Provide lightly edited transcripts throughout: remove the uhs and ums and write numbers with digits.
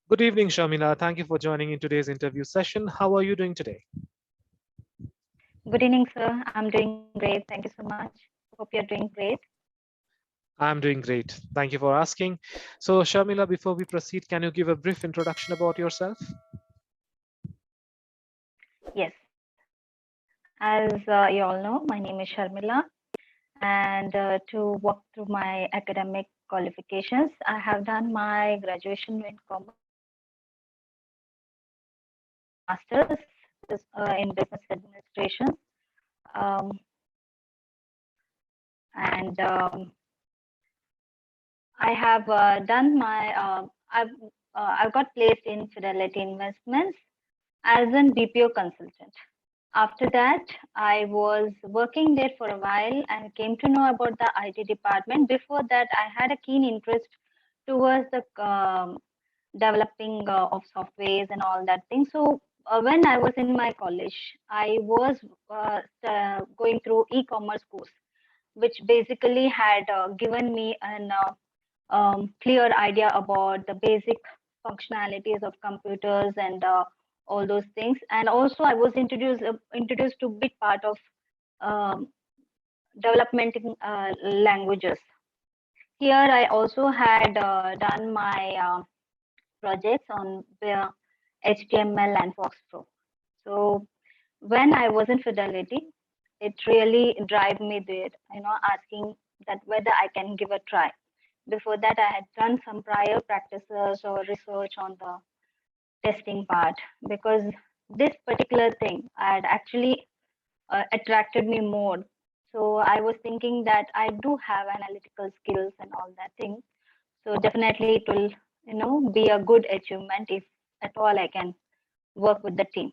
Good evening, Shamila. Thank you for joining in today's interview session. How are you doing today? Good evening, sir. I'm doing great. Thank you so much. Hope you're doing great. I'm doing great. Thank you for asking. So, Shamila, before we proceed, can you give a brief introduction about yourself? Yes. As you all know, my name is Sharmila. And to walk through my academic qualifications, I have done my graduation in commerce and master's in business administration. Um, and I have done my, I've got placed in Fidelity Investments as an BPO consultant. After that, I was working there for a while and came to know about the IT department. Before that, I had a keen interest towards the developing of softwares and all that thing. So when I was in my college, I was going through e-commerce course, which basically had given me an clear idea about the basic functionalities of computers and all those things. And also, I was introduced to big part of um, development in languages. Here, I also had done my projects on the HTML and Fox Pro. So when I was in Fidelity, it really drive me there, asking that whether I can give a try. Before that, I had done some prior practices or research on the testing part because this particular thing had actually attracted me more. So I was thinking that I do have analytical skills and all that thing. So definitely it will, be a good achievement if at all I can work with the team.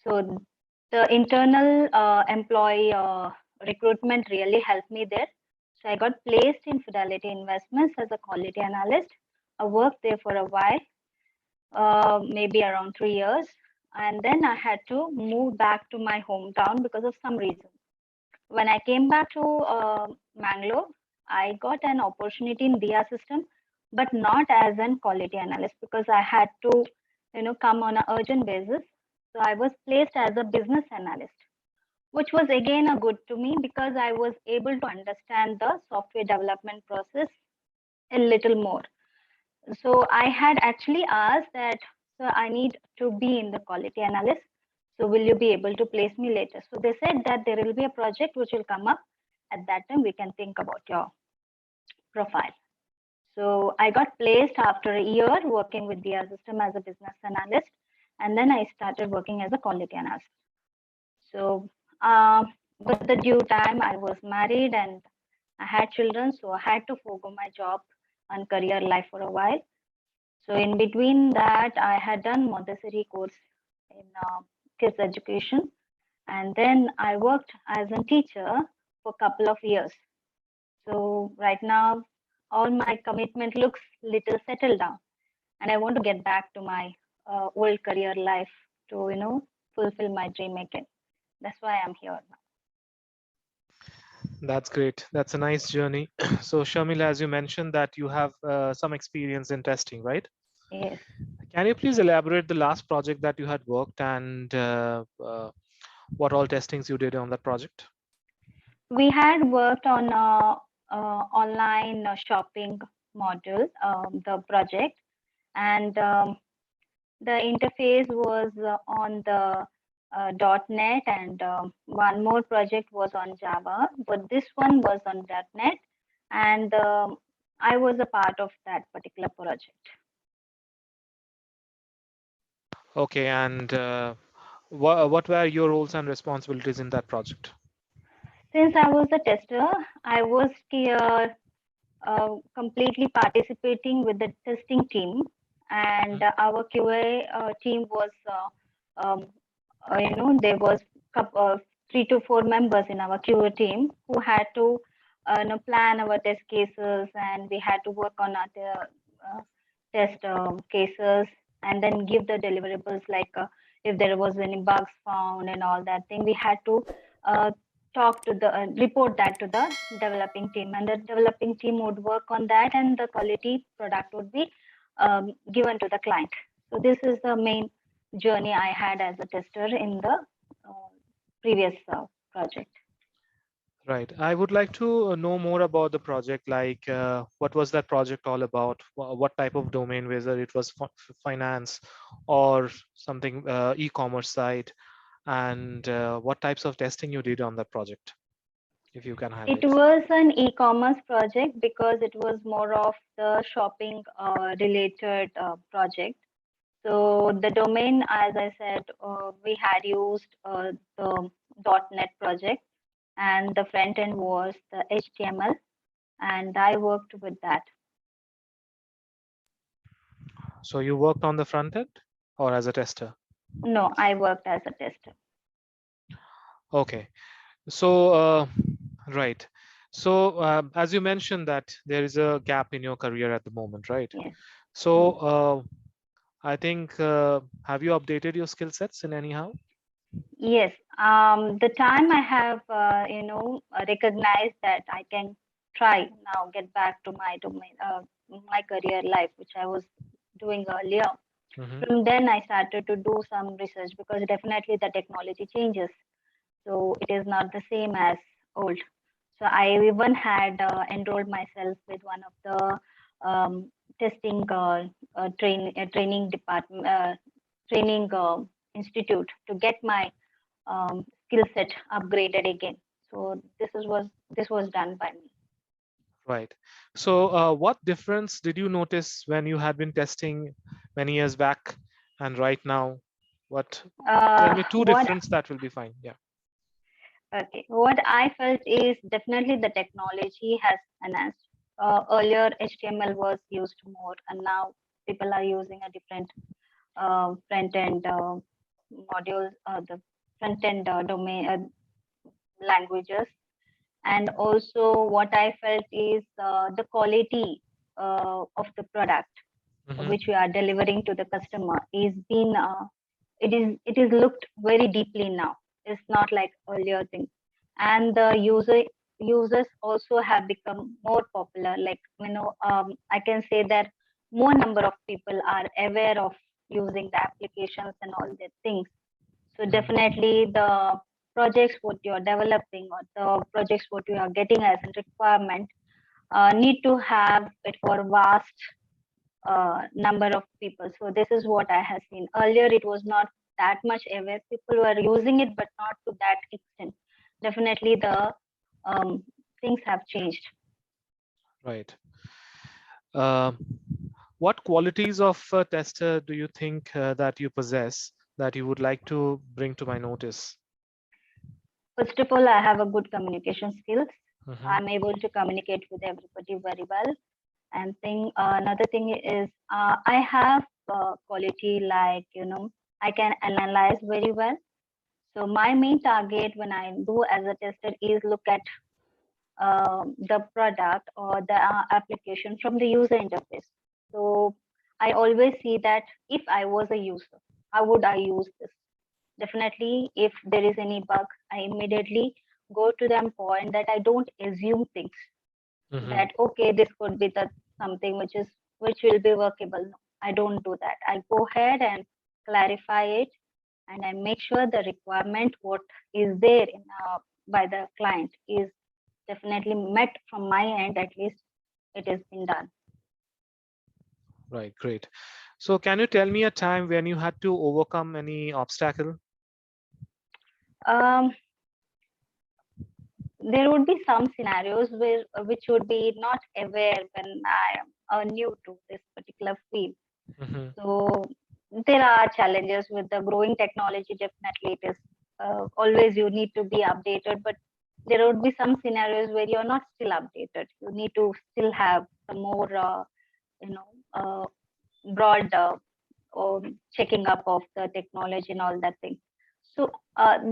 So the internal employee recruitment really helped me there. So I got placed in Fidelity Investments as a quality analyst. I worked there for a while, maybe around 3 years. And then I had to move back to my hometown because of some reason. When I came back to Mangalore, I got an opportunity in BR system, but not as an quality analyst because I had to, come on an urgent basis. So I was placed as a business analyst, which was again a good to me because I was able to understand the software development process a little more. So I had actually asked that, so I need to be in the quality analyst. So will you be able to place me later? So they said that there will be a project which will come up. At that time, we can think about your profile. So I got placed after a year working with the system as a business analyst, and then I started working as a quality analyst. So with the due time, I was married and I had children, so I had to forego my job and career life for a while. So in between that, I had done Montessori course in kids education, and then I worked as a teacher for a couple of years. So right now, all my commitment looks little settled down, and I want to get back to my old career life to fulfill my dream again. That's why I'm here now. That's great. That's a nice journey. So, Shamila, as you mentioned that you have some experience in testing, right? Yes. Can you please elaborate the last project that you had worked and what all testings you did on that project? We had worked on online shopping module, the project, and the interface was on the .NET, and one more project was on Java, but this one was on .NET, and I was a part of that particular project. Okay, and what were your roles and responsibilities in that project? Since I was a tester, I was completely participating with the testing team, and our QA team was, there was couple, 3 to 4 members in our QA team who had to, plan our test cases, and we had to work on our test cases, and then give the deliverables like if there was any bugs found and all that thing. We had to uh, talk to the report that to the developing team, and the developing team would work on that, and the quality product would be given to the client. So this is the main journey I had as a tester in the previous project. Right. I would like to know more about the project, like what was that project all about? What type of domain, whether it was finance or something e-commerce site, and what types of testing you did on that project, if you can It highlight. was an e-commerce project because it was more of the shopping related project. So the domain, as I said, we had used the .NET project, and the front end was the HTML, and I worked with that. So you worked on the front end or as a tester? No, I worked as a tester. Okay. So, right. So, as you mentioned that there is a gap in your career at the moment, right? Yes. So, I think, have you updated your skill sets in anyhow? Yes. The time I have, recognized that I can try now get back to my domain, my career life, which I was doing earlier. Mm-hmm. From then, I started to do some research because definitely the technology changes. So it is not the same as old. So I even had enrolled myself with one of the testing training department, training institute to get my skill set upgraded again. So this was done by me. Right. So, what difference did you notice when you had been testing many years back and right now? What? Tell me two What difference that will be fine. Yeah. Okay, what I felt is definitely the technology has enhanced. Earlier, HTML was used more, and now people are using a different front end module, the front end domain languages. And also, what I felt is the quality of the product Mm-hmm. which we are delivering to the customer is been it is looked very deeply now. It's not like earlier things, and the users also have become more popular. Like I can say that more number of people are aware of using the applications and all the things. So Mm-hmm. definitely the projects what you are developing or the projects what you are getting as a requirement need to have it for vast number of people. So this is what I have seen. Earlier, it was not that much aware. People were using it, but not to that extent. Definitely, the things have changed. Right. Uh, what qualities of a tester do you think that you possess that you would like to bring to my notice? First of all, I have a good communication skills. Mm-hmm. I'm able to communicate with everybody very well. And another thing is I have quality like I can analyze very well. So my main target when I do as a tester is look at the product or the application from the user interface. So I always see that if I was a user, how would I use this? Definitely, if there is any bug, I immediately go to the point that I don't assume things Mm-hmm. that okay, this could be the something which will be workable. No, I don't do that. I go ahead and clarify it, and I make sure the requirement what is there by the client is definitely met from my end. At least it has been done. Right, great. So can you tell me a time when you had to overcome any obstacle? Um, there would be some scenarios where which would be not aware when I am new to this particular field. Mm-hmm. So there are challenges with the growing technology. Definitely, it is always you need to be updated, but there would be some scenarios where you're not still updated. You need to still have some more, you know, broad checking up of the technology and all that thing. So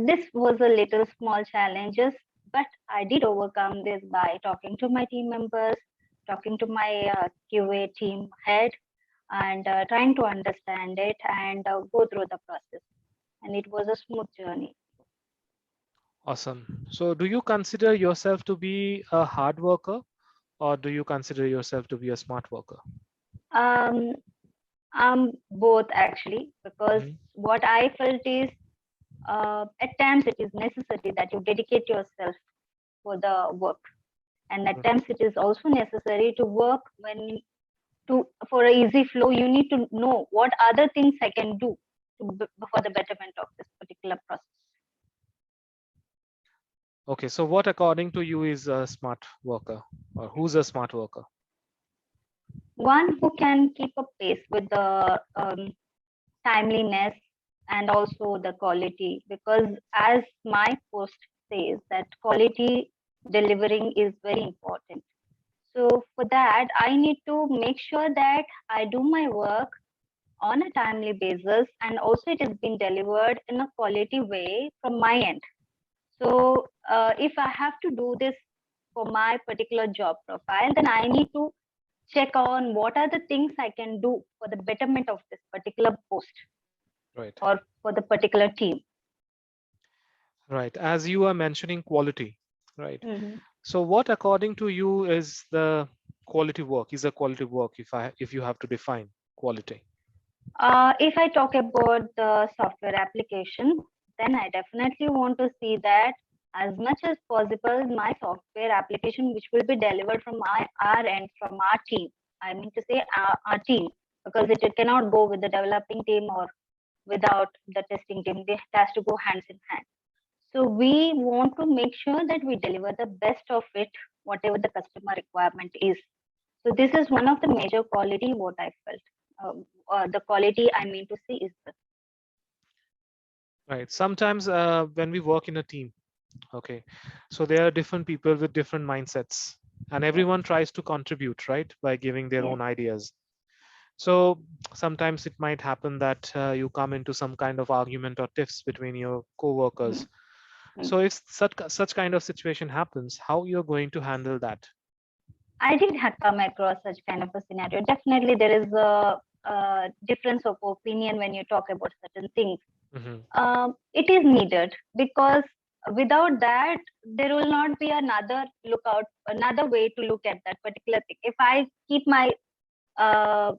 this was a little small challenges, but I did overcome this by talking to my team members, talking to my QA team head, and trying to understand it and go through the process. And it was a smooth journey. Awesome. So do you consider yourself to be a hard worker or do you consider yourself to be a smart worker? Both actually, because Mhm. what I felt is at times it is necessary that you dedicate yourself for the work, and at Mhm. times it is also necessary to work when to for a easy flow. You need to know what other things I can do for the betterment of this particular process. Okay, so what according to you is a smart worker, or who's a smart worker? One who can keep a pace with the timeliness and also the quality, because as my post says that quality delivering is very important. So for that I need to make sure that I do my work on a timely basis, and also it is being delivered in a quality way from my end. So if I have to do this for my particular job profile, then I need to check on what are the things I can do for the betterment of this particular post Right. or for the particular team. Right. As you are mentioning quality, right? Mhm. So what according to you is the quality work? Is a quality work if you have to define quality? If I talk about the software application, then I definitely want to see that as much as possible, my software application, which will be delivered from our end, from our team. I mean to say our team, because it cannot go with the developing team or without the testing team. It has to go hands in hand. So we want to make sure that we deliver the best of it, whatever the customer requirement is. So this is one of the major quality what I felt. The quality I mean to see is this. Right. Sometimes when we work in a team, okay, so there are different people with different mindsets, and Yes, everyone tries to contribute, right, by giving their yes, own ideas. So sometimes it might happen that you come into some kind of argument or tiffs between your mm, co-workers. mm. So if such kind of situation happens, how you're going to handle that? I did have come across such kind of a scenario. Definitely, there is a difference of opinion when you talk about certain things. Hmm. It is needed because without that, there will not be another lookout, another way to look at that particular thing. If I keep my uh,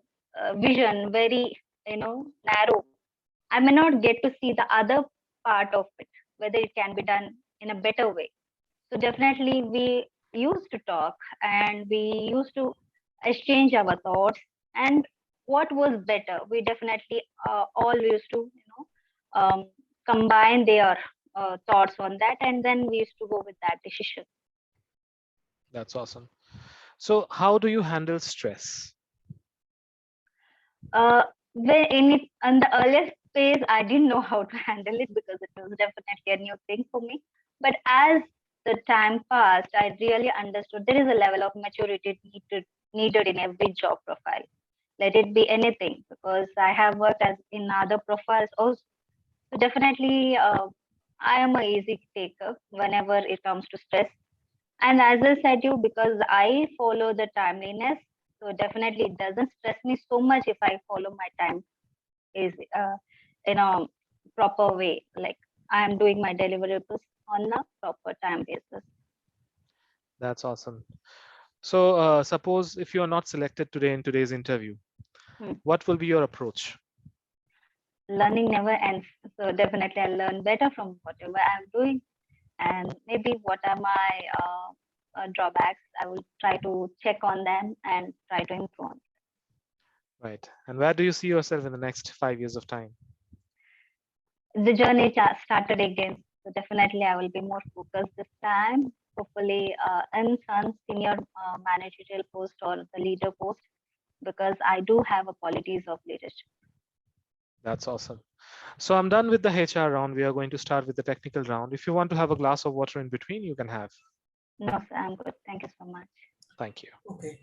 vision very, narrow, I may not get to see the other part of it, whether it can be done in a better way. So definitely we used to talk and we used to exchange our thoughts and what was better. We definitely all used to, combine their thoughts on that, and then we used to go with that decision. That's awesome. So how do you handle stress? Uh, when in the earliest phase, I didn't know how to handle it because it was definitely a new thing for me. But as the time passed, I really understood there is a level of maturity needed in every job profile. Let it be anything, because I have worked as in other profiles also. So definitely, I am a easy taker whenever it comes to stress. And as I said you, because I follow the timeliness, so definitely it doesn't stress me so much if I follow my time is in a proper way. Like I am doing my deliverables on a proper time basis. That's awesome. So suppose if you are not selected today in today's interview, Hmm. what will be your approach? Learning never ends. So definitely I learn better from whatever I'm doing, and maybe what are my drawbacks. I will try to check on them and try to improve. Right. And where do you see yourself in the next 5 years of time? The journey started again. So definitely I will be more focused this time. Hopefully in some senior managerial post or the leader post, because I do have a qualities of leadership. That's awesome. So I'm done with the HR round. We are going to start with the technical round. If you want to have a glass of water in between, you can have. No, sir, I'm good. Thank you so much. Thank you. Okay.